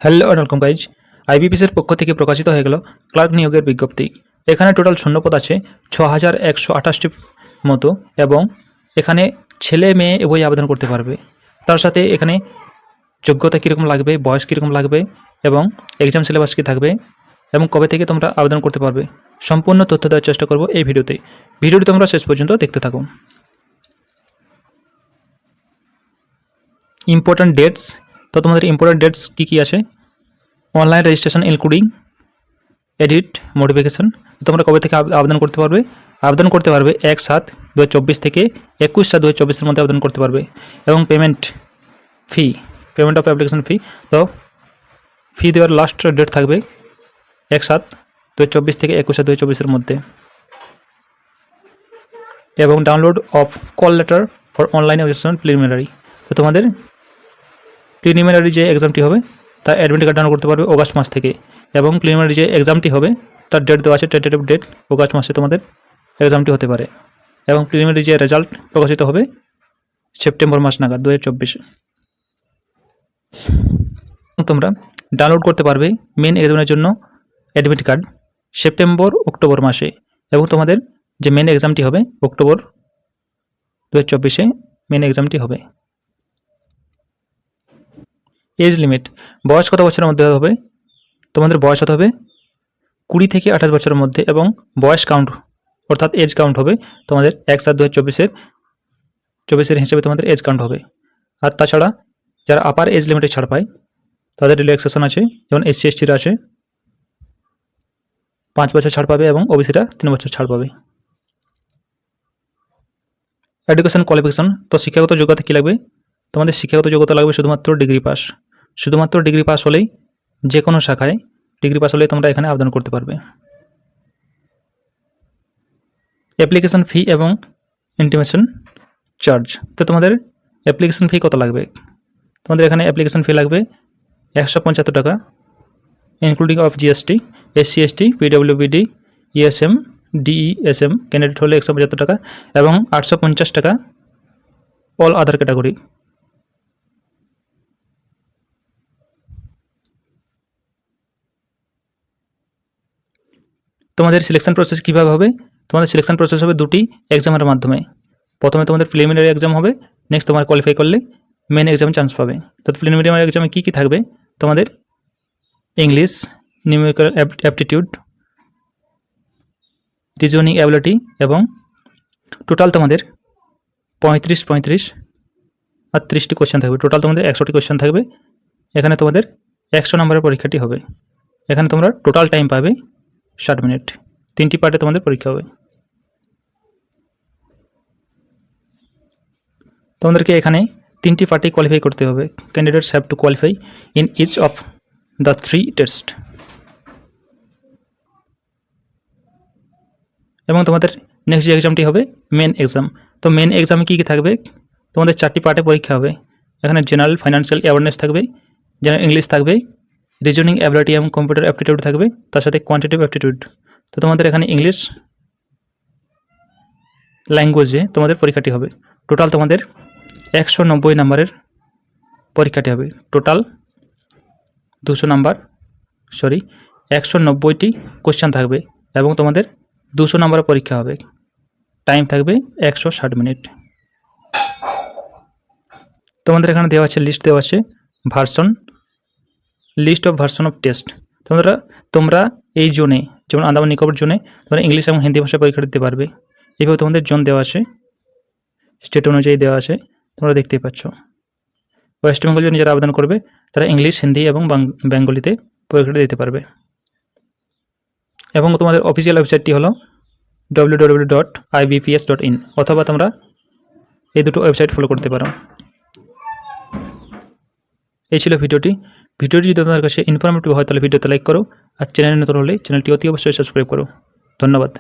Hello and welcome guys. আইবিপিএসের পক্ষ থেকে প্রকাশিত হয়ে গেল ক্লার্ক নিয়োগের বিজ্ঞপ্তি। এখানে টোটাল শূন্যপদ আছে 6128টি মতো, এবং এখানে ছেলে মেয়ে উভয়ই আবেদন করতে পারবে। তার সাথে এখানে যোগ্যতা কীরকম লাগবে, বয়স কীরকম লাগবে, এবং এক্সাম সিলেবাস কী থাকবে, এবং কবে থেকে তোমরা আবেদন করতে পারবে, সম্পূর্ণ তথ্য দেওয়ার চেষ্টা করব এই ভিডিওতে। ভিডিওটি তোমরা শেষ পর্যন্ত দেখতে থাকো। ইম্পর্ট্যান্ট ডেটস, তো তোমাদের ইম্পর্ট্যান্ট ডেটস কী কী আছে? Online registration including edit modification. তোমরা কবে থেকে আবেদন করতে পারবে? আবেদন করতে পারবে 1/7/2024 থেকে 21/7/2024 মধ্যে আবেদন করতে পারবে। এবং পেমেন্ট অফ অ্যাপ্লিকেশন ফি, তো ফি দেওয়ার লাস্ট ডেট থাকবে 1/7/2024 থেকে 21/7/2024 মধ্যে। এবং download of call letter for online registration preliminary, তো তোমাদের প্রিলিমিনারি যে এক্সামটি হবে তার অ্যাডমিট কার্ড ডাউনলোড করতে পারবে অগাস্ট মাস থেকে। এবং প্রিলিমিনারি যে এক্সামটি হবে তার ডেট দেওয়া আছে, টেন্টেটিভ ডেট অগাস্ট মাসে তোমাদের এক্সামটি হতে পারে। এবং প্রিলিমিনারি যে রেজাল্ট প্রকাশিত হবে সেপ্টেম্বর মাস নাগাদ 2024। তোমরা ডাউনলোড করতে পারবে মেন এক্সামের জন্য অ্যাডমিট কার্ড সেপ্টেম্বর-অক্টোবর মাসে। এবং তোমাদের যে মেন এক্সামটি হবে অক্টোবর 2024 মেন এক্সামটি হবে। এজ লিমিট, বয়স কত বছরের মধ্যে হবে? তোমাদের বয়স হতে হবে 20 থেকে 28 বছরের মধ্যে, এবং বয়স কাউন্ট অর্থাৎ এজ কাউন্ট হবে তোমাদের 1/7/2024 হিসেবে তোমাদের এজ কাউন্ট হবে। আর তাছাড়া যারা আপার এজ লিমিটে ছাড় পায় তাদের রিল্যাক্সেশন আছে, যেমন SC STরা আছে 5 বছর ছাড় পাবে, এবং ওবিসিরা 3 বছর ছাড় পাবে। এডুকেশন কোয়ালিফিকেশন, তো শিক্ষাগত যোগ্যতা কী লাগবে? তোমাদের শিক্ষাগত যোগ্যতা লাগবে শুধুমাত্র ডিগ্রি পাস। শুধুমাত্র ডিগ্রি পাস হলেই, যে কোনো শাখায় ডিগ্রি পাস হলেই তোমরা এখানে আবেদন করতে পারবে। অ্যাপ্লিকেশন ফি এবং ইন্টিমেশন চার্জ, তো তোমাদের অ্যাপ্লিকেশন ফি কত লাগবে? তোমাদের এখানে অ্যাপ্লিকেশন ফি লাগবে 175 টাকা, including of GST, SC ST, PWBD, ESM, DESM candidate হলে 175 টাকা, এবং 850 টাকা অল আদার ক্যাটাগরি। তোমাদের সিলেকশন প্রসেস কীভাবে হবে? তোমাদের সিলেকশন প্রসেস হবে দুটি এক্সামের মাধ্যমে। প্রথমে তোমাদের প্রিলিমিনারি এক্সাম হবে, নেক্সট তোমার কোয়ালিফাই করলে মেন এক্সামে চান্স পাবে। তো প্রিলিমিনারি এক্সামে কী কী থাকবে? তোমাদের English, numerical aptitude, reasoning ability, এবং টোটাল তোমাদের 35 আর 30টি কোয়েশ্চেন থাকবে। টোটাল তোমাদের 100টি কোয়েশ্চেন থাকবে। এখানে তোমাদের 100 নম্বরের পরীক্ষাটি হবে। এখানে তোমরা টোটাল টাইম পাবে 60 মিনিট। 3টি পার্টে তোমাদের পরীক্ষা হবে। তোমাদেরকে এখানে 3টি পার্টে কোয়ালিফাই করতে হবে। Candidates have to qualify in each of the 3 test. এবং তোমাদের নেক্সট যে এক্সামটি হবে মেন এক্সাম। তো মেন এক্সামে কী কী থাকবে? তোমাদের 4টি পার্টে পরীক্ষা হবে। এখানে জেনারেল ফাইন্যান্সিয়াল অ্যাওয়ারনেস থাকবে, জেনারেল ইংলিশ থাকবে, রিজনিং অ্যাবিলিটি এবং কম্পিউটার অ্যাপটিটিউড থাকবে, তার সাথে কোয়ান্টিটেটিভ অ্যাপটিটিউড। তো তোমাদের এখানে ইংলিশ ল্যাঙ্গুয়েজে তোমাদের পরীক্ষাটি হবে। টোটাল তোমাদের 190 নম্বরের পরীক্ষাটি হবে। টোটাল 190টি কোশ্চেন থাকবে, এবং তোমাদের 200 নম্বরের পরীক্ষা হবে। টাইম থাকবে 160 মিনিট। তোমাদের এখানে দেওয়া আছে লিস্ট দেওয়া আছে list of version of test. তোমরা এই জোনে, যেমন আন্দামান নিকোবর জোনে তোমরা ইংলিশ এবং হিন্দি ভাষায় পরীক্ষা দিতে পারবে। এইভাবে তোমাদের জোন দেওয়া আছে, স্টেট অনুযায়ী দেওয়া আছে, তোমরা দেখতেই পাচ্ছ। ওয়েস্ট বেঙ্গল জন্য যারা আবেদন করবে তারা ইংলিশ, হিন্দি এবং বেঙ্গলিতে পরীক্ষাটা দিতে পারবে। এবং তোমাদের অফিসিয়াল ওয়েবসাইটটি হলো www.ibps.in, অথবা তোমরা এই দুটো ওয়েবসাইট ফলো করতে পারো। এই ছিল ভিডিওটি যদি তোমাদের কাছে ইনফরমেটিভ হয় তাহলে ভিডিওতে লাইক করো, আর চ্যানেলে নতুন হলে চ্যানেলটি অতি অবশ্যই সাবস্ক্রাইব করো। ধন্যবাদ।